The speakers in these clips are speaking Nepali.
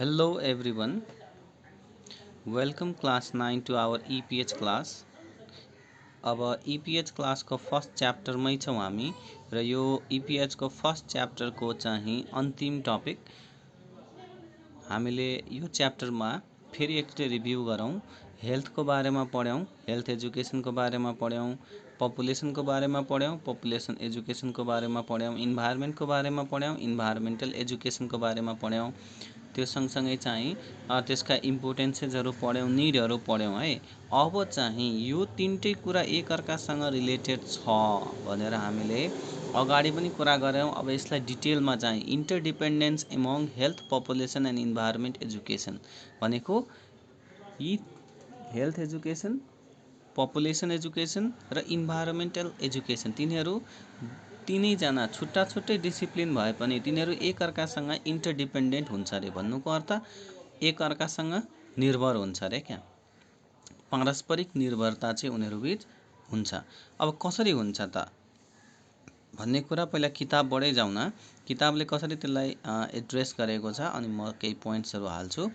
Hello everyone, welcome class 9 to our EPH class. अब EPH क्लासको फर्स्ट च्याप्टरमै छौँ हामी र यो EPH को फर्स्ट च्याप्टरको चाहिँ अन्तिम टपिक हामीले यो च्याप्टरमा फेरि एकचोटि रिभ्यू गरौँ। हेल्थको बारेमा पढ्यौँ, हेल्थ एजुकेसनको बारेमा पढ्यौँ, पपुलेसनको बारेमा पढ्यौँ, पपुलेसन एजुकेसनको बारेमा पढ्यौँ, इन्भाइरोमेन्टको बारेमा पढ्यौँ, इन्भाइरोमेन्टल एजुकेसनको बारेमा पढ्यौँ। त्यो सँगसँगै चाहिँ त्यसका इम्पोर्टेन्सेसहरू पढ्यौँ, निडहरू पढ्यौँ है। अब चाहिँ यो तीनटै कुरा एकअर्कासँग रिलेटेड छ भनेर हामीले अगाडि पनि कुरा गऱ्यौँ। अब यसलाई डिटेलमा चाहिँ interdependence among health, population and environment education भनेको यी हेल्थ एजुकेसन, पपुलेसन एजुकेसन र इन्भाइरोमेन्टल एजुकेसन तिनीहरू तीनैजना छुट्टा छुट्टै डिसिप्लिन भए पनि तिनीहरू एकअर्कासँग इन्टरडिपेन्डेन्ट हुन्छ अरे। भन्नुको अर्थ एकअर्कासँग निर्भर हुन्छ अरे क्या, पारस्परिक निर्भरता चाहिँ उनीहरूबीच हुन्छ। अब कसरी हुन्छ त भन्ने कुरा पहिला किताबबाटै जाउँ न। किताबले कसरी त्यसलाई एड्रेस गरेको छ अनि म केही पोइन्ट्सहरू हाल्छु।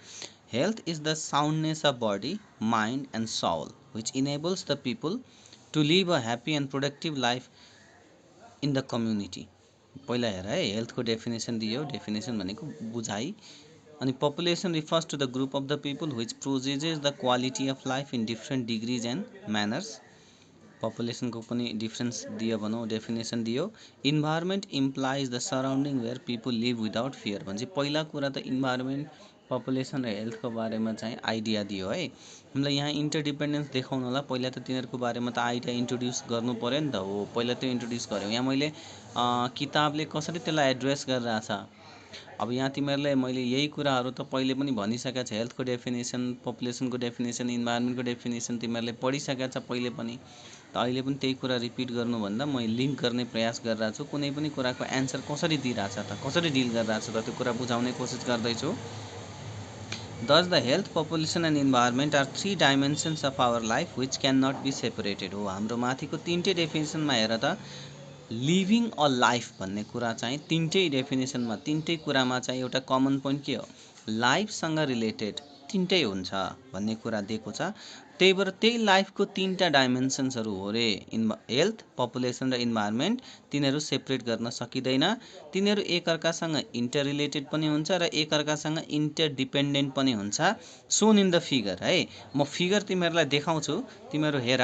Health is the soundness of body, mind and soul which enables the people to live a happy and productive life in the community. पहिला हेर है, हेल्थको डेफिनेसन दियो। डेफिनेसन भनेको बुझाइ। अनि population refers to the group of the people which possesses the quality of life in different degrees and manners. पपुलेसनको पनि डिफ्रेन्स दियो भनौँ, डेफिनेसन दियो। Environment implies the surrounding where people live without fear. भने पहिला कुरा त इन्भाइरोमेन्ट, पपुलेसन र हेल्थको बारेमा चाहिँ आइडिया दियो है। हामीलाई यहाँ इन्टरडिपेन्डेन्स देखाउनलाई पहिला त तिनीहरूको बारेमा त आइडिया इन्ट्रोड्युस गर्नु पऱ्यो नि त। हो, पहिला त्यो इन्ट्रोड्युस गऱ्यौँ। यहाँ मैले किताबले कसरी त्यसलाई एड्रेस गरिरहेछ। अब यहाँ तिमीहरूले मैले यही कुराहरू त पहिले पनि भनिसकेको छ। हेल्थको डेफिनेसन, पपुलेसनको डेफिनेसन, इन्भाइरोमेन्टको डेफिनेसन तिमीहरूले पढिसकेको छ पहिले पनि। त अहिले पनि त्यही कुरा रिपिट गर्नुभन्दा म लिङ्क गर्ने प्रयास गरिरहेको छु। कुनै पनि कुराको एन्सर कसरी दिइरहेछ त, कसरी डिल गरिरहेछ त, त्यो कुरा बुझाउने कोसिस गर्दैछु। Thus the health, population and environment are three dimensions of our life which cannot be separated. हो, हाम्रो माथिको तीनटै डेफिनेसनमा हेर त, लिभिङ अ लाइफ भन्ने कुरा चाहिँ तीनटै डेफिनेसनमा, तीनटै कुरामा चाहिँ एउटा कमन पोइन्ट के हो, लाइफसँग रिलेटेड तीनटै हुन्छ भन्ने कुरा दिएको छ। त्यही भएर त्यही लाइफको तीनटा डाइमेन्सन्सहरू हो रे, हेल्थ, पपुलेसन र इन्भाइरोमेन्ट। तिनीहरू सेपरेट गर्न सकिँदैन। तिनीहरू एकअर्कासँग इन्टर रिलेटेड पनि हुन्छ र एकअर्कासँग इन्टरडिपेन्डेन्ट पनि हुन्छ। सोन इन द फिगर है, म फिगर तिमीहरूलाई देखाउँछु, तिमीहरू हेर।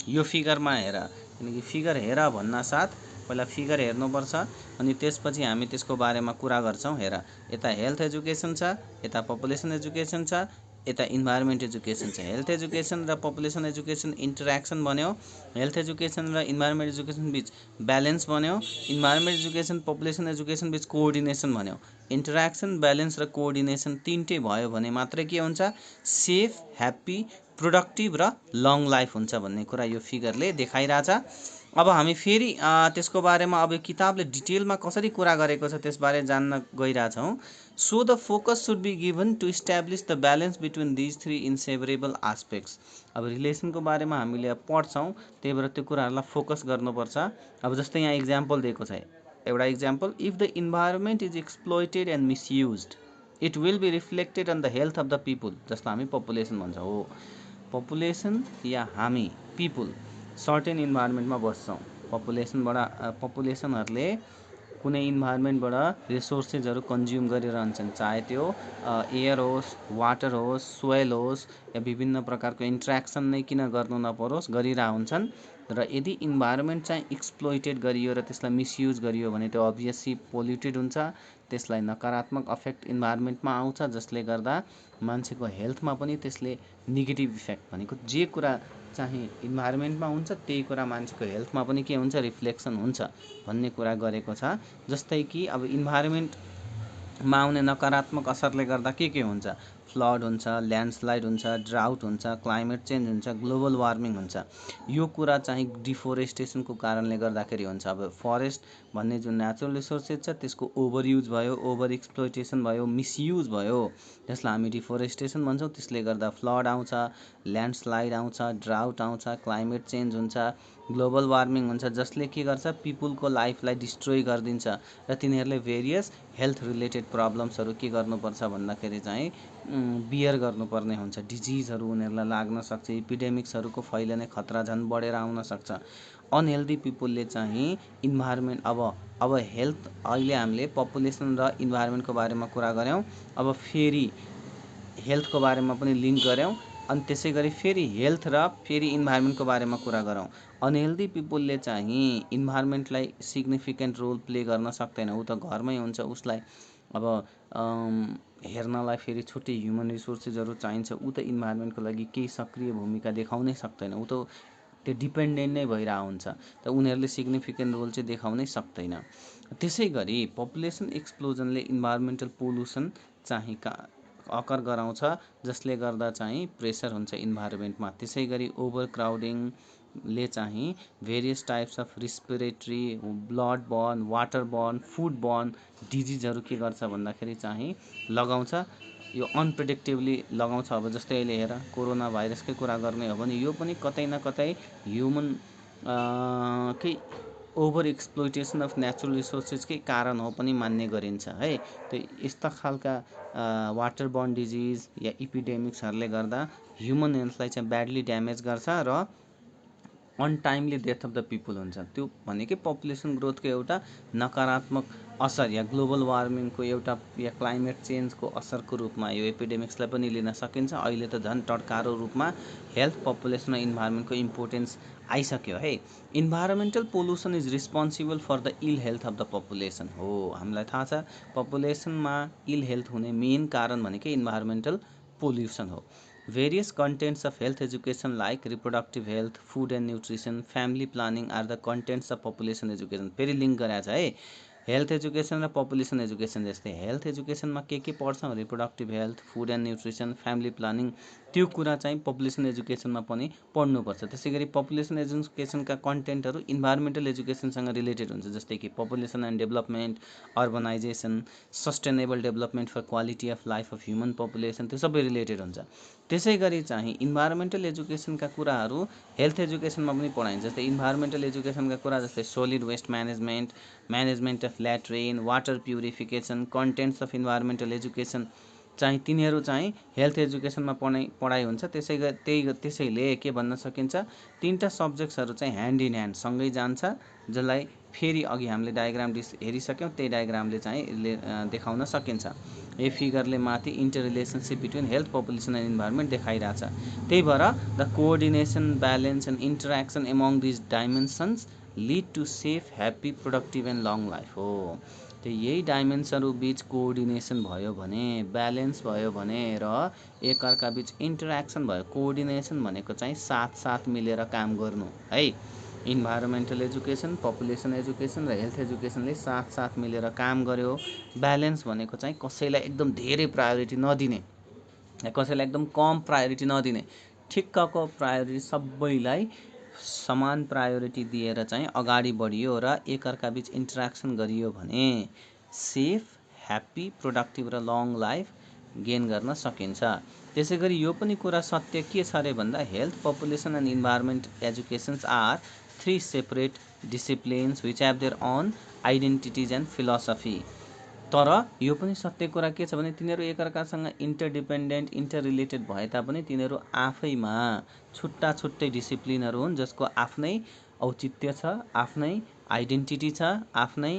यो फिगरमा हेर, किनकि फिगर हेर भन्न साथ पहिला फिगर हेर्नुपर्छ अनि त्यसपछि हामी त्यसको बारेमा कुरा गर्छौँ। हेर, यता हेल्थ एजुकेसन छ, यता पपुलेसन एजुकेसन छ, यता इन्भाइरोमेन्ट एजुकेसन छ। हेल्थ एजुकेसन र पपुलेसन एजुकेसन इन्टरेक्सन बन्यो, हेल्थ एजुकेसन र इन्भाइरोमेन्ट एजुकेसन बिच ब्यालेन्स बन्यो, इन्भाइरोमेन्ट एजुकेसन पपुलेसन एजुकेसन बिच कोअर्डिनेसन बन्यो। इन्टरेक्सन, ब्यालेन्स र कोअर्डिनेसन तीनटै भयो भने मात्रै के हुन्छ, सेफ, ह्याप्पी, प्रोडक्टिभ र लङ लाइफ हुन्छ भन्ने कुरा यो फिगरले देखाइरहेछ। अब हामी फेरि त्यसको बारेमा अब किताबले डिटेलमा कसरी कुरा गरेको छ त्यसबारे जान्न गइरहेछौँ। So the focus should be given to establish the balance between these three inseverable aspects. अब रिलेसनको बारेमा हामीले पढ्छौँ, त्यही भएर त्यो कुराहरूलाई फोकस गर्नुपर्छ। अब जस्तै यहाँ इक्जाम्पल दिएको छ, एउटा example, if the environment is exploited and misused it will be reflected on the health of the people. जस्तो हामी पपुलेसन भन्छौँ, हो, पपुलेसन या हामी पिपुल सर्टेन इन्भाइरोमेन्टमा बस्छौँ। पपुलेसनहरूले कुनै इन्भाइरोमेन्टबाट रिसोर्सेसहरू कन्ज्युम गरिरहन्छन्, चाहे त्यो एयर होस्, वाटर होस्, सोइल होस् या विभिन्न प्रकारको इन्ट्रेक्सन नै किन गर्नु नपरोस् गरिरहेको हुन्छन्। र यदि इन्भाइरोमेन्ट चाहिँ एक्सप्लोइटेड गरियो र त्यसलाई मिसयुज गरियो भने त्यो अभियसली पोल्युटेड हुन्छ। त्यसलाई नकारात्मक अफेक्ट इन्भाइरोमेन्टमा आउँछ, जसले गर्दा मान्छेको हेल्थमा पनि त्यसले नेगेटिभ इफेक्ट, भनेको जे कुरा चाहिँ इन्भाइरोमेन्टमा हुन्छ त्यही कुरा मान्छेको हेल्थमा पनि के हुन्छ, रिफ्लेक्सन हुन्छ भन्ने कुरा गरेको छ। जस्तै कि अब इन्भाइरोमेन्टमा आउने नकारात्मक असरले गर्दा के हुन्छ, फ्लड हुन्छ, ल्यान्डस्लाइड हुन्छ, ड्राउट हुन्छ, क्लाइमेट चेन्ज हुन्छ, ग्लोबल वार्मिङ हुन्छ। यो कुरा चाहिँ डिफोरेस्टेसनको कारणले गर्दाखेरि हुन्छ। अब फरेस्ट भन्ने जुन नेचुरल रिसोर्सेस छ त्यसको ओभर युज भयो, ओभर एक्सप्लोइटेसन भयो, मिसयुज भयो, त्यसलाई हामी डिफोरेस्टेसन भन्छौँ। त्यसले गर्दा फ्लड आउँछ, ल्यान्डस्लाइड आउँछ, ड्राउट आउँछ, क्लाइमेट चेन्ज हुन्छ, ग्लोबल वार्मिङ हुन्छ जसले के गर्छ पिपुलको लाइफलाई डिस्ट्रोय गरिदिन्छ र तिनीहरूले भेरियस हेल्थ रिलेटेड प्रब्लम्सहरू के गर्नुपर्छ भन्दाखेरि चाहिँ बियर गर्नुपर्ने हुन्छ। डिजिजहरू उनीहरूलाई लाग्न सक्छ, इपिडेमिक्सहरूको फैलिने खतरा झन् बढेर आउन सक्छ। अनहेल्दी पिपुलले चाहिँ इन्भाइरोमेन्ट अब हेल्थ अहिले हामीले पपुलेसन र इन्भाइरोमेन्टको बारेमा कुरा गऱ्यौँ। अब फेरि हेल्थको बारेमा पनि लिङ्क गऱ्यौँ अनि त्यसै गरी फेरि हेल्थ र फेरि इन्भाइरोमेन्टको बारेमा कुरा गरौँ। अनहेल्दी पिपुलले चाहिँ इन्भाइरोमेन्टलाई सिग्निफिकेन्ट रोल प्ले गर्न सक्दैन। ऊ त घरमै हुन्छ, उसलाई अब हेर्नलाई फेरि छुट्टै ह्युमन रिसोर्सेसहरू चाहिन्छ। ऊ त इन्भाइरोमेन्टको लागि केही सक्रिय भूमिका देखाउनै सक्दैन। ऊ त त्यो डिपेन्डेन्ट नै भइरहेको हुन्छ। त उनीहरूले सिग्निफिकेन्ट रोल चाहिँ देखाउनै सक्दैन। त्यसै गरी पपुलेसन एक्सप्लोजनले इन्भाइरोमेन्टल पोल्युसन चाहिँ अकर गराउँछ जसले गर्दा चाहिँ प्रेसर हुन्छ इन्भाइरोमेन्टमा। त्यसै गरी ओभर क्राउडिङले चाहिँ various types of respiratory, blood borne, water borne, food borne डिजिजहरू के गर्छ भन्दाखेरि चाहिँ लगाउँछ। यो अनप्रेडिक्टेबली लगाउँछ। अब जस्तै अहिले हेर कोरोना भाइरसकै कुरा गर्ने हो भने यो पनि कतै न कतै ह्युमन केही ओभर एक्सप्लोइटेसन अफ नेचुरल रिसोर्सेसकै कारण हो पनि मान्ने गरिन्छ है। त्यो यस्ता खालका वाटर बर्न डिजिज या इपिडेमिक्सहरूले गर्दा ह्युमन हेल्थलाई चाहिँ ब्याडली ड्यामेज गर्छ र untimely death of the people हुन्छ। त्यो भनेकै पपुलेसन ग्रोथको एउटा नकारात्मक असर या ग्लोबल वार्मिङको एउटा या क्लाइमेट चेन्जको असरको रूपमा यो एपिडेमिक्सलाई पनि लिन सकिन्छ। अहिले त झन् टड्कारो रूपमा हेल्थ, पपुलेसन र इन्भाइरोमेन्टको इम्पोर्टेन्स आइसक्यो है। Environmental pollution is responsible for the ill health of the population हो। हामीलाई थाहा छ पपुलेसनमा इल हेल्थ हुने मेन कारण भनेकै इन्भाइरोमेन्टल पोल्युसन हो। Various contents of health education like reproductive health, food and nutrition, family planning are the contents of population education. फेरि लिङ्क गरेको छ है। हेल्थ एजुकेसन र पपुलेसन एजुकेसन जस्तै हेल्थ एजुकेसनमा के पढ्छ, reproductive health, food and nutrition, family planning, त्यो कुरा चाहिँ पपुलेसन एजुकेसनमा पनि पढ्नुपर्छ। त्यसै गरी पपुलेसन एजुकेसनका कन्टेन्टहरू इन्भाइरोमेन्टल एजुकेसनसँग रिलेटेड हुन्छ। जस्तै कि population and development, urbanisation, sustainable development for quality of life of human population, त्यो सबै रिलेटेड हुन्छ। त्यसै गरी चाहिँ इन्भाइरोमेन्टल एजुकेसनका कुराहरू हेल्थ एजुकेसनमा पनि पढाइन्छ। जस्तै इन्भाइरोमेन्टल एजुकेसनका कुरा जस्तै solid waste management, management of latrine, water purification, contents of environmental education चाहिँ तिनीहरू चाहिँ हेल्थ एजुकेसनमा पढाइ हुन्छ। त्यसैले के भन्न सकिन्छ, तीनटा सब्जेक्ट्सहरू चाहिँ ह्यान्ड इन ह्यान्ड सँगै जान्छ, जसलाई फेरि अघि हामीले डायग्राम हेरिसक्यौँ। त्यही डायग्रामले चाहिँ देखाउन सकिन्छ। यो फिगरले माथि interrelationship between health, population and environment देखाइरहेछ। त्यही भएर the coordination, balance and interaction among these dimensions lead to safe, happy, productive and long life हो। त्यो यही डाइमेन्सनहरू बिच कोअर्डिनेसन भयो भने, ब्यालेन्स भयो भने र एकअर्का बिच इन्टरेक्सन भयो। कोअर्डिनेसन भनेको चाहिँ साथ मिलेर काम गर्नु है। इन्भाइरोमेन्टल एजुकेसन, पपुलेसन एजुकेसन र हेल्थ एजुकेसनले साथ मिलेर काम गर्यो। ब्यालेन्स भनेको चाहिँ कसैलाई एकदम धेरै प्रायोरिटी नदिने, कसैलाई एकदम कम प्रायोरिटी नदिने, ठिक्कको प्रायोरिटी सबैलाई समान प्रायोरिटी दिएर चाहिँ अगाडि बढियो र एकअर्का बिच इन्टरेक्सन गरियो भने सेफ, ह्याप्पी, प्रोडक्टिभ र लङ लाइफ गेन गर्न सकिन्छ। त्यसै गरी यो पनि कुरा सत्य के छ अरे भन्दा health, population and environment educations are 3 separate disciplines which have their own identities and philosophy. तर यो पनि सत्य कुरा के छ भने तिनीहरू एकअर्कासँग इन्टरडिपेन्डेन्ट, इन्टर रिलेटेड भए तापनि तिनीहरू आफैमा छुट्टै डिसिप्लिनहरू हुन् जसको आफ्नै औचित्य छ, आफ्नै आइडेन्टिटी छ, आफ्नै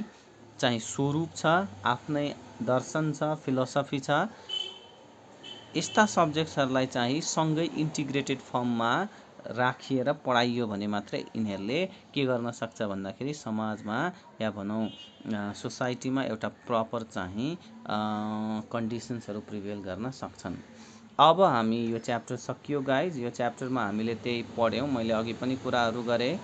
चाहिँ स्वरूप छ, आफ्नै दर्शन छ, फिलोसफी छ। यस्ता सब्जेक्ट्सहरूलाई चाहिँ सँगै इन्टिग्रेटेड फर्ममा राखिएर पढाइयो भने मात्रै यिनीहरूले के गर्न सक्छ भन्दाखेरि समाजमा या भनौँ सोसाइटीमा एउटा प्रपर चाहिँ कन्डिसन्सहरू प्रिभेल गर्न सक्छन्। अब हामी यो च्याप्टर सकियो गाइज। यो च्याप्टरमा हामीले त्यही पढ्यौँ, मैले अघि पनि कुराहरू गरेँ।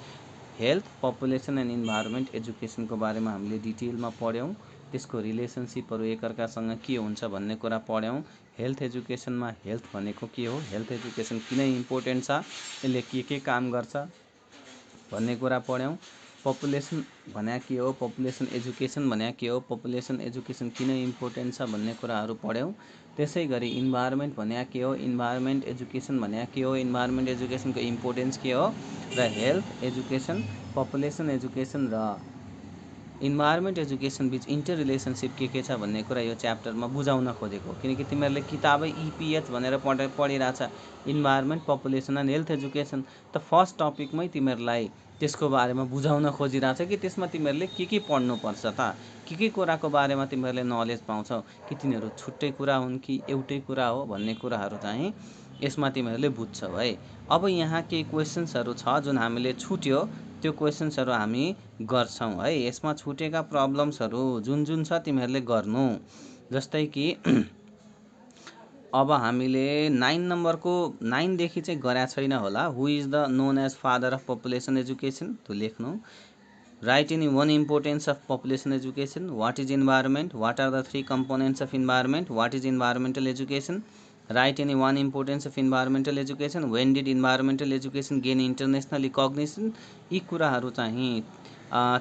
हेल्थ, पपुलेसन एन्ड इन्भाइरोमेन्ट एजुकेसनको बारेमा हामीले डिटेलमा पढ्यौँ। त्यसको रिलेसनसिपहरू एकअर्कासँग के हुन्छ भन्ने कुरा पढ्यौँ। हेल्थ एजुकेसनमा हेल्थ भनेको के हो, हेल्थ एजुकेसन किन इम्पोर्टेन्ट छ, यसले के काम गर्छ भन्ने कुरा पढ्यौँ। पपुलेसन भने के हो, पपुलेसन एजुकेसन भने के हो, पपुलेसन एजुकेसन किन इम्पोर्टेन्ट छ भन्ने कुराहरू पढ्यौँ। त्यसै गरी इन्भाइरोमेन्ट भने के हो, इन्भाइरोमेन्ट एजुकेसन भने के हो, इन्भाइरोमेन्ट एजुकेसनको इम्पोर्टेन्स के हो र हेल्थ एजुकेसन, पपुलेसन एजुकेसन र इन्भाइरोमेन्ट एजुकेसन बिच इन्टर रिलेसनसिप के छ भन्ने कुरा यो च्याप्टरमा बुझाउन खोजेको। किनकि तिमीहरूले किताबै इपिएच भनेर पढिरहेछ, environment population and health education, त फर्स्ट टपिकमै तिमीहरूलाई त्यसको बारेमा बुझाउन खोजिरहेछ कि त्यसमा तिमीहरूले के पढ्नुपर्छ त, के कुराको बारेमा तिमीहरूले नलेज पाउँछौ, कि तिनीहरू छुट्टै कुरा हुन् कि एउटै कुरा हो भन्ने कुराहरू चाहिँ यसमा तिमीहरूले बुझ्छौ है। अब यहाँ केही क्वेसन्सहरू छ जुन हामीले छुट्यो, त्यो क्वेसन्सहरू हामी गर्छौँ है। यसमा छुटेका प्रब्लम्सहरू जुन जुन छ तिमीहरूले गर्नु। जस्तै कि अब हामीले 9 नम्बरको 9 देखि चाहिँ गरा छैन होला। Who is the known as father of population education, त्यो लेख्नु। Write any one importance of population education, what is environment, what are the 3 components of environment, what is environmental education, write any one importance of environmental education, when did environmental education gain international recognition. यी कुराहरू चाहिँ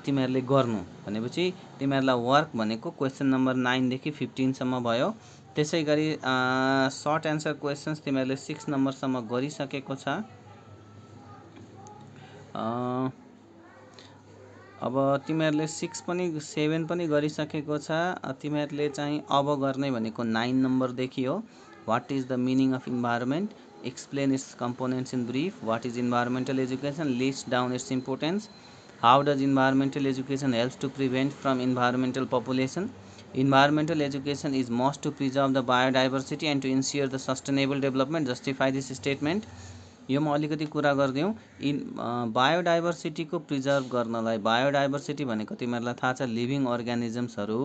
तिमीहरूले गर्नु। भनेपछि तिमीहरूलाई वर्क भनेको क्वेसन नम्बर 9 देखि 15 सम्म भयो। त्यसै गरी सर्ट एन्सर क्वेसन्स तिमीहरूले 6 नम्बरसम्म गरिसकेको छ। अब तिमीहरूले 6 पनि 7 पनि गरिसकेको छ। तिमीहरूले चाहिँ अब गर्ने भनेको 9 नम्बरदेखि हो। What is the meaning of environment, explain its components in brief, what is environmental education, list down its importance, how does environmental education helps to prevent from environmental population, environmental education is must to preserve the biodiversity and to ensure the sustainable development, justify this statement. यो म अलिकति कुरा गरिदिउँ। बायोडाइभर्सिटीको प्रिजर्भ गर्नलाई, बायोडाइभर्सिटी भनेको तिमीहरूलाई थाहा छ लिभिङ अर्गानिजम्सहरू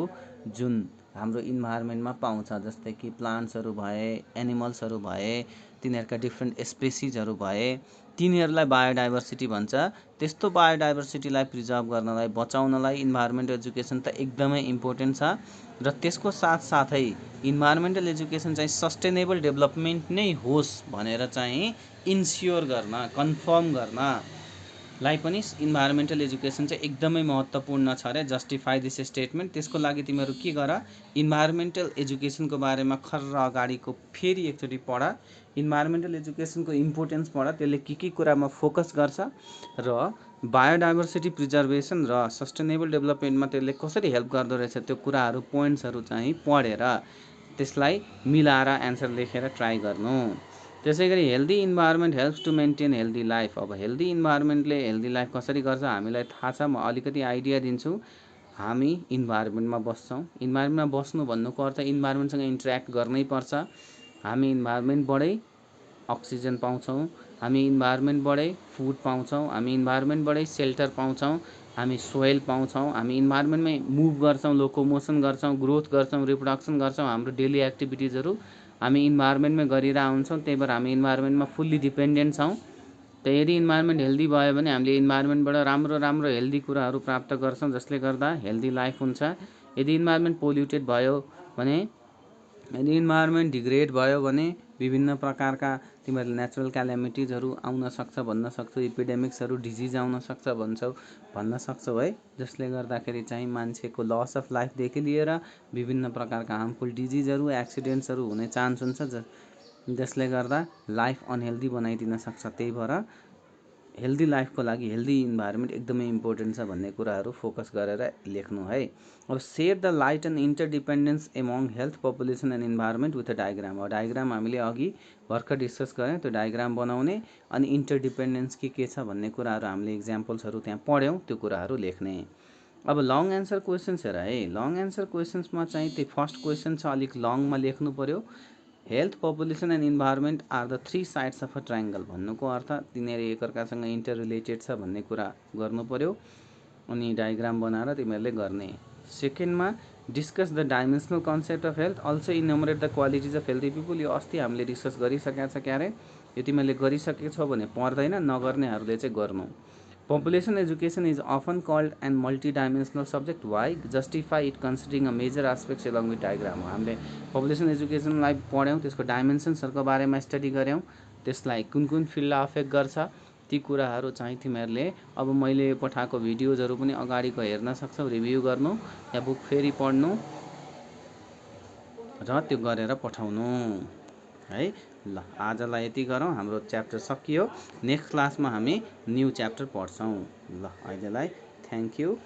जुन हाम्रो इन्भाइरोमेन्टमा पाउँछ, जस्तै कि प्लान्ट्सहरू भए, एनिमल्सहरू भए, तिनीहरूका डिफ्रेन्ट स्पेसिजहरू भए, तिनीहरूलाई बायोडाइभर्सिटी भन्छ। त्यस्तो बायोडाइभर्सिटीलाई प्रिजर्भ गर्नलाई, बचाउनलाई इन्भाइरोमेन्ट एजुकेसन त एकदमै इम्पोर्टेन्ट छ। र त्यसको साथसाथै इन्भाइरोमेन्टल एजुकेसन चाहिँ सस्टेनेबल डेभलपमेन्ट नै होस् भनेर चाहिँ इन्स्योर गर्न, कन्फर्म गर्नलाई पनि इन्भाइरोमेन्टल एजुकेसन चाहिँ एकदमै महत्त्वपूर्ण छ रे। Justify this statement. त्यसको लागि तिमीहरू के गर, इन्भाइरोमेन्टल एजुकेसनको बारेमा खर्र अगाडिको फेरि एकचोटि पढ, इन्भाइरोमेन्टल एजुकेसनको इम्पोर्टेन्स पढ, त्यसले के कुरामा फोकस गर्छ र बायोडाइभर्सिटी प्रिजर्भेसन र सस्टेनेबल डेभलपमेन्टमा त्यसले कसरी हेल्प गर्दो रहेछ, त्यो कुराहरू पोइन्ट्सहरू चाहिँ पढेर त्यसलाई मिलाएर एन्सर लेखेर ट्राई गर्नु। त्यसै गरी healthy environment helps to maintain healthy life. अब हेल्दी इन्भाइरोमेन्टले हेल्दी लाइफ कसरी गर्छ हामीलाई थाहा छ। म अलिकति आइडिया दिन्छु। हामी इन्भाइरोमेन्टमा बस्छौँ। इन्भाइरोमेन्टमा बस्नु भन्नुको अर्थ इन्भाइरोमेन्टसँग इन्टरेक्ट गर्नै पर्छ। हामी इन्भाइरोमेन्टबाटै अक्सिजन पाउँछौँ, हामी इन्भाइरोमेन्टबाटै फुड पाउँछौँ, हामी इन्भाइरोमेन्टबाटै सेल्टर पाउँछौँ, हामी सोइल पाउँछौँ, हामी इन्भाइरोमेन्टमै मुभ गर्छौँ, लोकोमोसन गर्छौँ, ग्रोथ गर्छौँ, रिप्रोडक्सन गर्छौँ। हाम्रो डेली एक्टिभिटिजहरू हामी इन्भाइरोमेन्टमै गरिरहेको हुन्छौँ। त्यही भएर हामी इन्भाइरोमेन्टमा फुल्ली डिपेन्डेन्ट छौँ। त यदि इन्भाइरोमेन्ट हेल्दी भयो भने हामीले इन्भाइरोमेन्टबाट राम्रो हेल्दी कुराहरू प्राप्त गर्छौँ, जसले गर्दा हेल्दी लाइफ हुन्छ। यदि इन्भाइरोमेन्ट पोल्युटेड भयो भने, यदि इन्भाइरोमेन्ट डिग्रेड भयो भने विभिन्न प्रकारका तिमीहरूले नेचुरल क्यालामिटिजहरू आउन सक्छ भन्न सक्छौ, इपिडेमिक्सहरू, डिजिज आउन सक्छ भन्न सक्छौ है। जसले गर्दाखेरि चाहिँ मान्छेको लस अफ लाइफदेखि लिएर विभिन्न प्रकारका हार्मफुल डिजिजहरू, एक्सिडेन्ट्सहरू हुने चान्स हुन्छ, जसले गर्दा लाइफ अनहेल्दी बनाइदिन सक्छ। त्यही भएर हेल्दी लाइफको लागि हेल्दी इन्भाइरोमेन्ट एकदमै इम्पोर्टेन्ट छ भन्ने कुराहरू फोकस गरेर लेख्नु है। अब shed the light and interdependence among health, population and environment with a diagram. अब डायग्राम हामीले अघि भर्खर डिस्कस गऱ्यौँ। त्यो डायग्राम बनाउने अनि इन्टरडिपेन्डेन्स के छ भन्ने कुराहरू हामीले इक्जाम्पल्सहरू त्यहाँ पढ्यौँ, त्यो कुराहरू लेख्ने। अब लङ एन्सर क्वेसन्स हेर है। लङ एन्सर क्वेसन्समा चाहिँ त्यो फर्स्ट क्वेसन छ, अलिक लङमा लेख्नु पऱ्यो। Health, population and environment are the 3 sides of a triangle. भन्नुको अर्थ तिनीहरू एकअर्कासँग इन्टर रिलेटेड छ भन्ने कुरा गर्नु पऱ्यो अनि डायग्राम बनाएर तिमीहरूले गर्ने। सेकेन्डमा discuss the dimensional concept of health, also enumerate the qualities of healthy people. यो अस्ति हामीले डिस्कस गरिसकेका छ क्यारे। यो तिमीहरूले गरिसकेको छौ भने पर्दैन, नगर्नेहरूले चाहिँ गर्नु। Population education is often called an multi-dimensional subject. Why? Justify it considering a major aspects along with diagram. हामीले पपुलेसन एजुकेसनलाई पढ्यौँ, त्यसको डाइमेन्सन्सहरूको बारेमा स्टडी गऱ्यौँ, त्यसलाई कुन कुन फिल्डलाई अफेक्ट गर्छ, ती कुराहरू चाहिँ तिमीहरूले अब मैले पठाएको भिडियोजहरू पनि अगाडिको हेर्न सक्छौ, रिभ्यू गर्नु या बुक फेरि पढ्नु र त्यो गरेर पठाउनु है। ल आजलाई यति गरौँ, हाम्रो च्याप्टर सकियो। नेक्स्ट क्लासमा हामी न्यू च्याप्टर पढ्छौँ। ल अहिलेलाई थ्याङ्क यू।